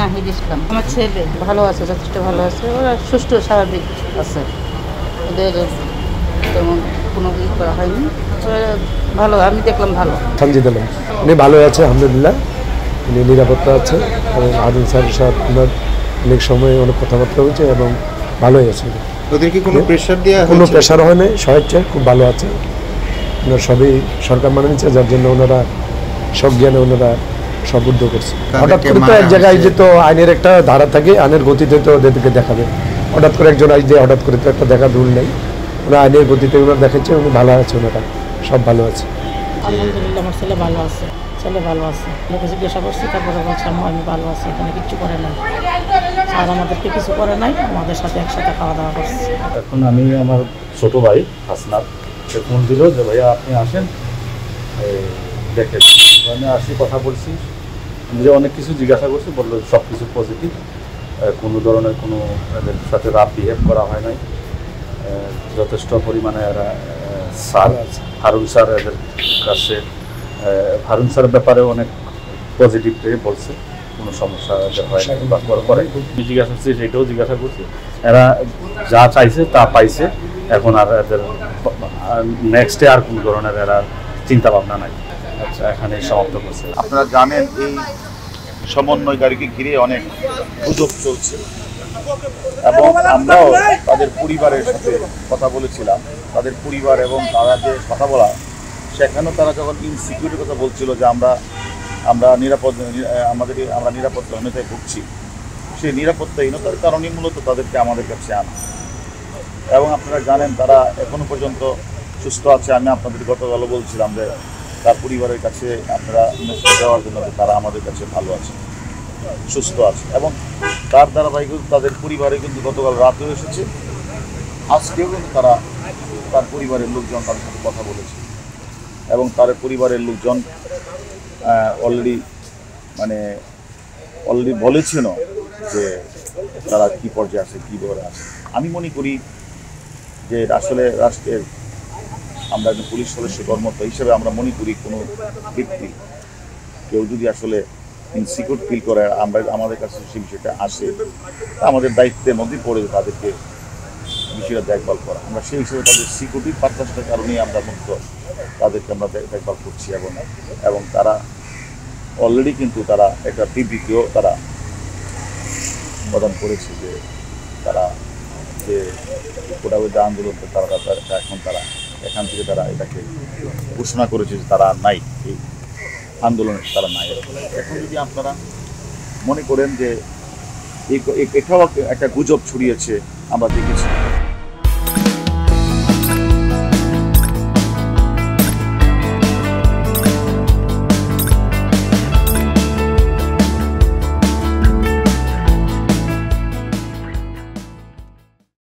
নাহিদ ইসলাম। আমার ছেলে ভালো আছে, যথেষ্ট ভালো আছে, ওরা সুষ্ঠু স্বাভাবিক আছে, ওদের তেমন কোনো ই করা হয়নি, ওরা ভালো, আমি দেখলাম ভালো। সানজিদ আলম উনি ভালো আছে আলহামদুলিল্লাহ, উনি নিরাপত্তা আছে এবং হারুন স্যারের সাথে ওনার অনেক সময় অনেক কথাবার্তা হয়েছে এবং ভালোই আছে। ওদেরকে কোনো প্রেশার দেওয়া কোনো প্রেশার হয় না, স্বেচ্ছায় খুব ভালো আছে। ওনারা সবই সরকার মানে নিচ্ছে, যার জন্য ওনারা সব জ্ঞানে ওনারা সব উদ্যোগ করছে। হঠাৎ করে তো এক জায়গায় যে তো আইনের একটা ধারা থাকে, আইনের গতিতে তো ওদেরকে দেখাবে। হঠাৎ করে একজন আইন দিয়ে হঠাৎ করে তো একটা দেখার রুল নেই, ওরা আইনের গতিতে ওনারা দেখাচ্ছে, উনি ভালো আছে, ওনারা সব ভালো আছে। আলহামদুলিল্লাহ আমার ছেলে ভালো আছে, ছেলে ভালো আছে। লোকে জিজ্ঞাসা করছি, তারপরে বলছে আমি ভালো আছি, এখানে কিচ্ছু করে নাই, আর আমাদেরকে কিছু করে নাই, আমাদের সাথে একসাথে খাওয়া দাওয়া করছে। এখন আমি আমার ছোট ভাই হাসনাত সে ফোন দিল যে ভাইয়া আপনি আসেন দেখেন, আমি আসি কথা বলছি, যে অনেক কিছু জিজ্ঞাসা করছি, বললো সব কিছু পজিটিভ, কোনো ধরনের কোনো এদের সাথে রাফ বিহেভ করা হয় নাই, যথেষ্ট পরিমাণে এরা স্যার হারুন স্যার এদের কাছে হারুন স্যারের ব্যাপারে অনেক পজিটিভ থেকে বলছে, কোনো সমস্যা হয় না বা করে। জিজ্ঞাসা করছি, সেটাও জিজ্ঞাসা করছি, এরা যা চাইছে তা পাইছে, এখন আর এদের নেক্সটে আর কোনো ধরনের এরা চিন্তা ভাবনা নাই। আচ্ছা, এখানে সমাপ্ত করছে। আপনারা জানেন এই সমন্বয়কারীকে ঘিরে অনেক গুজব চলছে এবং আমরাও তাদের পরিবারের সাথে কথা বলেছিলাম, তাদের পরিবার এবং তারা যে কথা বলা, সেখানেও তারা যখন ইনসিকিউরিটির কথা বলছিল যে আমরা নিরাপত্তাহীনতায় ভুগছি, সেই নিরাপত্তাহীনতার কারণেই মূলত তাদেরকে আমাদের কাছে আনা। এবং আপনারা জানেন তারা এখনো পর্যন্ত সুস্থ আছে। আমি আপনাদের গতকালও বলছিলাম যে তার পরিবারের কাছে আপনারা মেসেজ দেওয়ার জন্য তারা আমাদের কাছে ভালো আছে, সুস্থ আছে, এবং তার ধারাবাহিক তাদের পরিবারে কিন্তু গতকাল রাতেও এসেছে, আজকেও কিন্তু তারা তার পরিবারের লোকজন তাদের সাথে কথা বলেছে এবং তার পরিবারের লোকজন অলরেডি বলেছেন যে তারা কী পর্যায়ে আছে, কী দৌড়ে আছে। আমি মনে করি যে আসলে রাষ্ট্রের আমরা একজন পুলিশ সদস্য কর্মরত হিসেবে আমরা মনে করি কোনো ব্যক্তি কেউ যদি আসলে ইনসিকিউর ফিল করে আমাদের কাছে সেই বিষয়টা আসে, আমাদের দায়িত্বের মধ্যেই পড়ে তাদেরকে বিষয়টা দেখভাল করা। আমরা সেই হিসেবে তাদের সিকিউরিটি পারপাসটার কারণেই আমরা মুক্ত তাদেরকে আমরা দেখভাল করছি এবং তারা অলরেডি কিন্তু তারা একটা বিবৃতিও তারা প্রদান করেছে যে তারা যে কোটাবিরোধী আন্দোলন এখন তারা এখান থেকে তারা এটাকে ঘোষণা করেছে যে তারা নাই, এই আন্দোলনে তারা নাই। এখন যদি আপনারা মনে করেন যে এটাও একটা গুজব ছড়িয়েছে, আমরা দেখেছি।